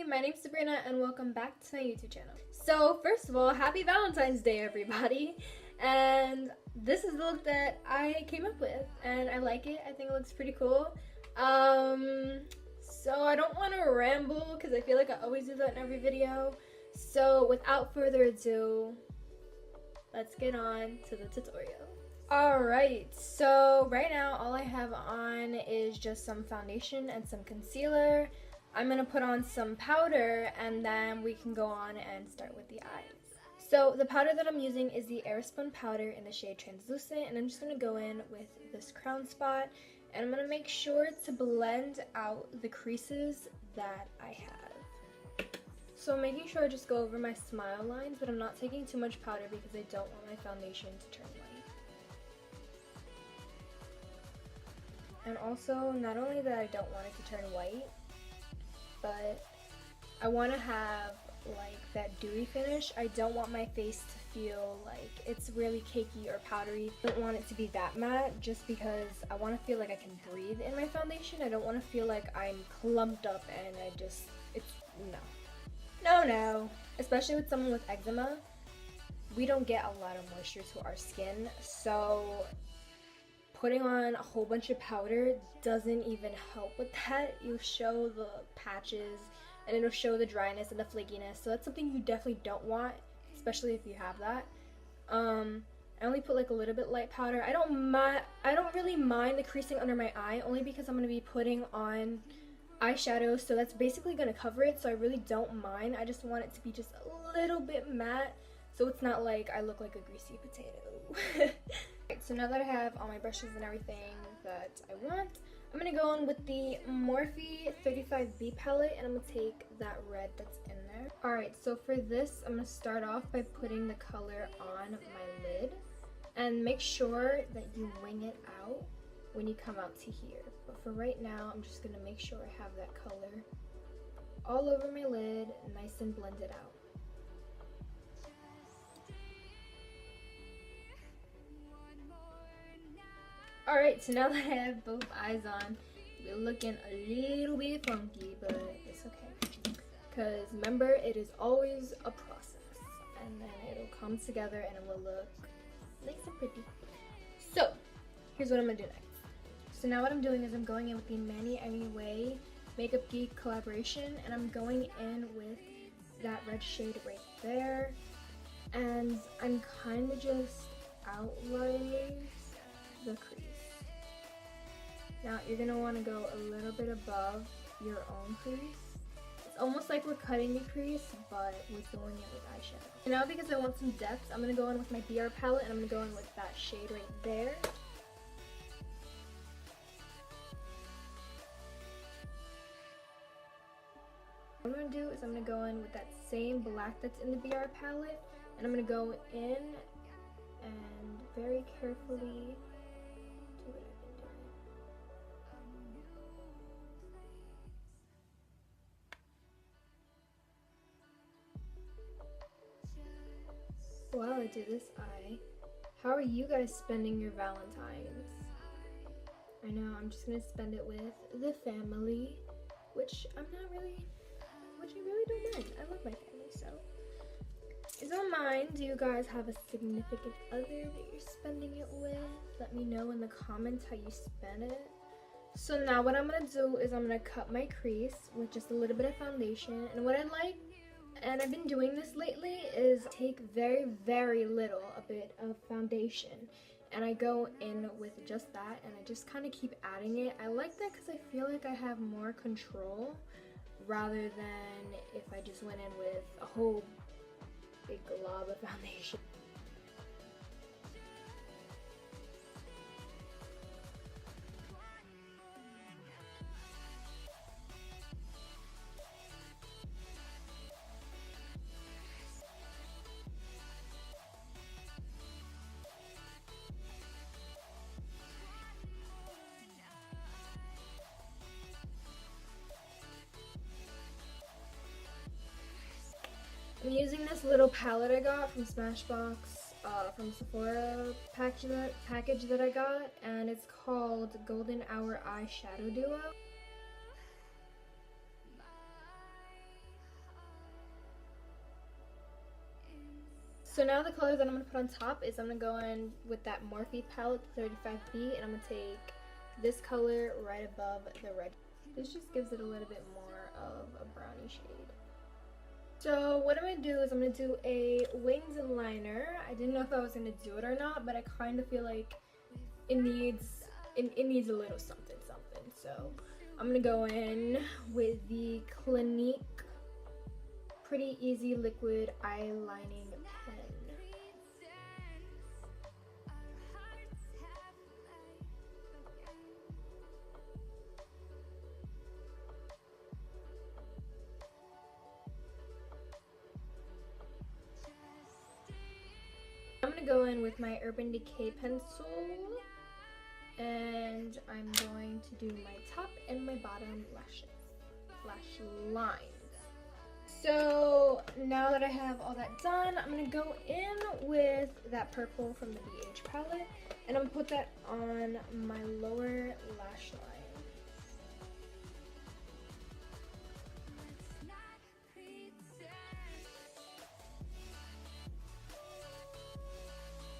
my name's Sabrina and welcome back to my YouTube channel. So first of all, happy Valentine's Day everybody, and this is the look that I came up with and I like it. I think it looks pretty cool. So I don't want to ramble because I feel like I always do that in every video. So without further ado, let's get on to the tutorial. Alright, so right now all I have on is just some foundation and some concealer. I'm going to put on some powder and then we can go on and start with the eyes. So the powder that I'm using is the Airspun powder in the shade Translucent, and I'm just going to go in with this crown spot and I'm going to make sure to blend out the creases that I have. So I'm making sure I just go over my smile lines, but I'm not taking too much powder because I don't want my foundation to turn white. And also, not only that I don't want it to turn white, but I want to have like that dewy finish. I don't want my face to feel like it's really cakey or powdery. I don't want it to be that matte just because I want to feel like I can breathe in my foundation. I don't want to feel like I'm clumped up and no. Especially with someone with eczema, we don't get a lot of moisture to our skin, so putting on a whole bunch of powder doesn't even help with that. You'll show the patches and it'll show the dryness and the flakiness, so that's something you definitely don't want, especially if you have that. I only put like a little bit light powder. I don't really mind the creasing under my eye, only because I'm going to be putting on eyeshadow, so that's basically going to cover it, so I really don't mind. I just want it to be just a little bit matte, so it's not like I look like a greasy potato. Right, so now that I have all my brushes and everything that I want, I'm going to go in with the Morphe 35B palette and I'm going to take that red that's in there. Alright, so for this, I'm going to start off by putting the color on my lid. And make sure that you wing it out when you come out to here. But for right now, I'm just going to make sure I have that color all over my lid, nice and blended out. Alright, so now that I have both eyes on, we're looking a little bit funky, but it's okay. Because remember, it is always a process. And then it'll come together and it will look nice and pretty. So, here's what I'm going to do next. So now what I'm doing is I'm going in with the Manny Anyway Makeup Geek collaboration. And I'm going in with that red shade right there. And I'm kind of just outlining the crease. Now you're going to want to go a little bit above your own crease. It's almost like we're cutting a crease, but we're filling it with eyeshadow. And now because I want some depth, I'm going to go in with my BR palette and I'm going to go in with that shade right there. What I'm going to do is I'm going to go in with that same black that's in the BR palette and I'm going to go in and very carefully do what I've been doing. While I do this eye, how are you guys spending your Valentines? I know I'm just going to spend it with the family, which I really don't mind. I love my family, so. If you don't mind, do you guys have a significant other that you're spending it with? Let me know in the comments how you spend it. So now what I'm going to do is I'm going to cut my crease with just a little bit of foundation. And what I like, and I've been doing this lately, is take very, very little, a bit of foundation. And I go in with just that and I just kind of keep adding it. I like that because I feel like I have more control rather than if I just went in with a whole big glob of foundation. I'm using this little palette I got from Smashbox, from Sephora package that I got, and it's called Golden Hour Eyeshadow Duo. So now the color that I'm going to put on top is I'm going to go in with that Morphe palette, 35B, and I'm going to take this color right above the red. This just gives it a little bit more of a brownie shade. So what I'm going to do is I'm going to do a wings liner. I didn't know if I was going to do it or not, but I kind of feel like it needs a little something. So I'm going to go in with the Clinique Pretty Easy Liquid Eyelining Pen. I'm going to go in with my Urban Decay pencil, and I'm going to do my top and my bottom lash lines. So now that I have all that done, I'm going to go in with that purple from the BH palette, and I'm going to put that on my lower lash line.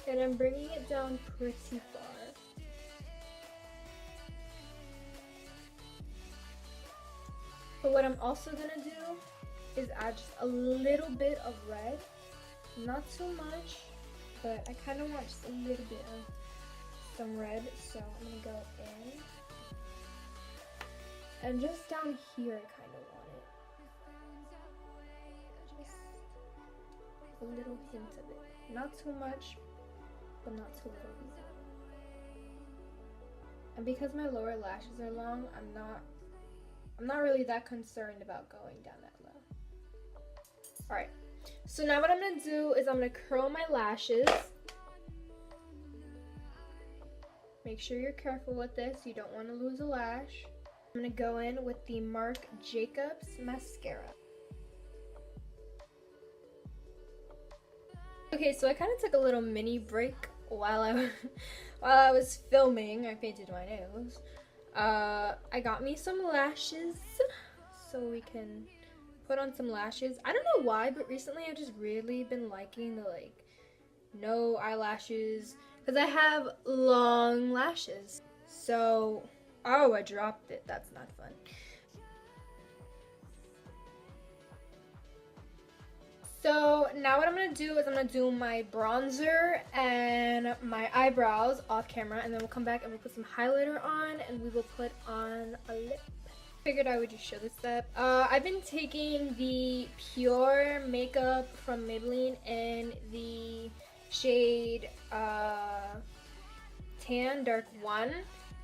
And I'm bringing it down pretty far. But what I'm also going to do is add just a little bit of red. Not too much, but I kind of want just a little bit of some red. So I'm going to go in. And just down here I kind of want it. Just a little hint of it. Not too much, but not too little either. And because my lower lashes are long, I'm not really that concerned about going down that low. Alright, so now what I'm going to do is I'm going to curl my lashes. Make sure you're careful with this, you don't want to lose a lash. I'm going to go in with the Marc Jacobs Mascara. Okay, so I kind of took a little mini break while I was filming. I painted my nails. I got me some lashes so we can put on some lashes. I don't know why, but recently I've just really been liking the no eyelashes because I have long lashes. So, oh, I dropped it. That's not fun. So now what I'm going to do is I'm going to do my bronzer and my eyebrows off camera, and then we'll come back and we'll put some highlighter on and we will put on a lip. Figured I would just show this step. I've been taking the Pure makeup from Mayvelline in the shade Tan Dark 1.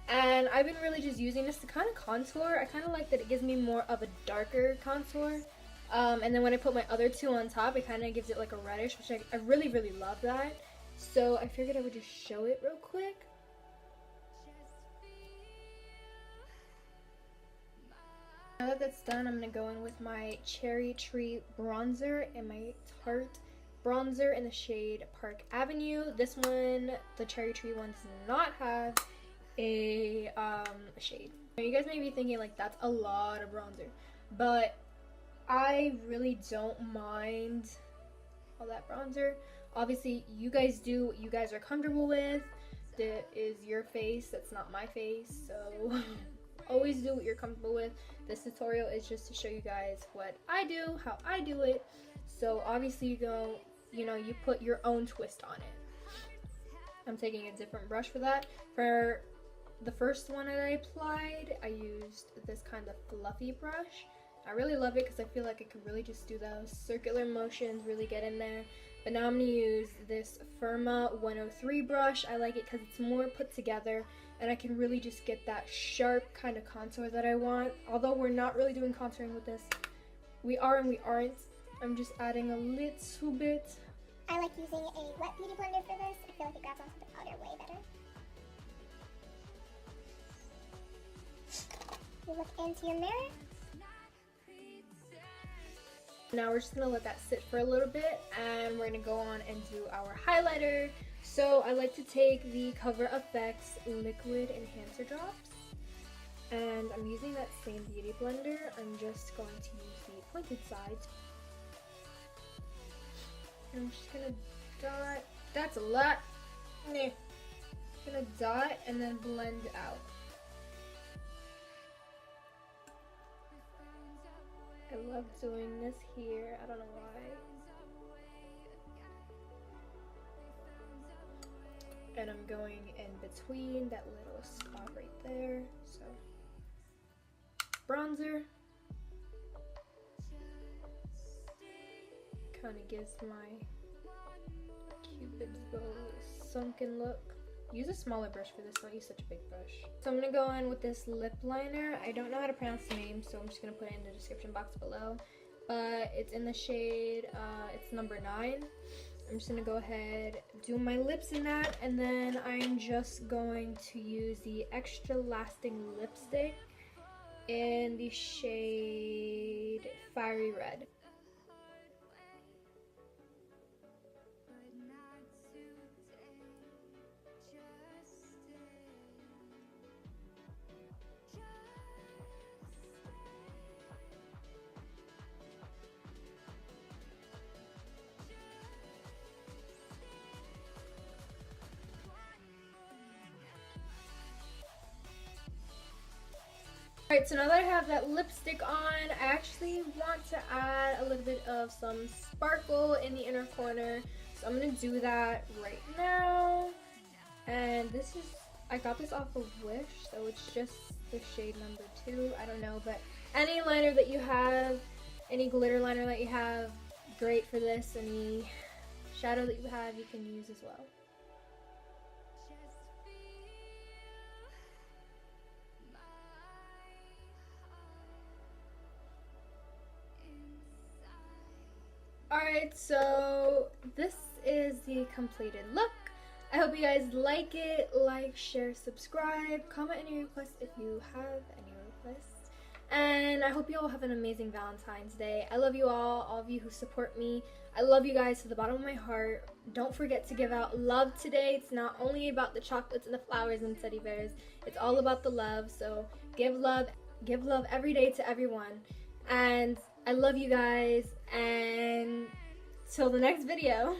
And I've been really just using this to kind of contour. I kind of like that it gives me more of a darker contour. And then when I put my other two on top, it kind of gives it like a reddish, which I really, really love that. So I figured I would just show it real quick. Now that that's done, I'm going to go in with my Cherry Tree bronzer and my Tarte bronzer in the shade Park Avenue. This one, the Cherry Tree one, does not have a shade. You guys may be thinking like that's a lot of bronzer, but I really don't mind all that bronzer. Obviously, you guys do what you guys are comfortable with. That is your face, that's not my face, so always do what you're comfortable with. This tutorial is just to show you guys what I do, how I do it. So obviously you put your own twist on it. I'm taking a different brush for that. For the first one that I applied, I used this kind of fluffy brush. I really love it because I feel like I can really just do those circular motions, really get in there. But now I'm going to use this Firma 103 brush. I like it because it's more put together and I can really just get that sharp kind of contour that I want. Although we're not really doing contouring with this. We are and we aren't. I'm just adding a little bit. I like using a wet beauty blender for this. I feel like it grabs onto the powder way better. You look into your mirror. Now we're just going to let that sit for a little bit and we're going to go on and do our highlighter. So I like to take the Cover FX Liquid Enhancer Drops. And I'm using that same beauty blender. I'm just going to use the pointed sides. And I'm just gonna dot. That's a lot. Nah. Gonna dot and then blend out. I love doing this here. I don't know why. And I'm going in between that little spot right there. So, bronzer. Kind of gives my Cupid's bow a sunken look. Use a smaller brush for this, don't use such a big brush. So I'm gonna go in with this lip liner. I don't know how to pronounce the name, so I'm just gonna put it in the description box below. But it's in the shade, it's number 9. I'm just gonna go ahead, do my lips in that, and then I'm just going to use the extra lasting lipstick in the shade Fiery Red. Alright, so now that I have that lipstick on, I actually want to add a little bit of some sparkle in the inner corner. So I'm going to do that right now. And this is, I got this off of Wish, so it's just the shade number 2. I don't know, but any liner that you have, any glitter liner that you have, great for this. Any shadow that you have, you can use as well. Alright, so this is the completed look. I hope you guys like it. Like, share, subscribe, comment any requests if you have any requests. And I hope you all have an amazing Valentine's Day. I love you all of you who support me. I love you guys to the bottom of my heart. Don't forget to give out love today. It's not only about the chocolates and the flowers and teddy bears. It's all about the love. So give love every day to everyone. And I love you guys, and till the next video.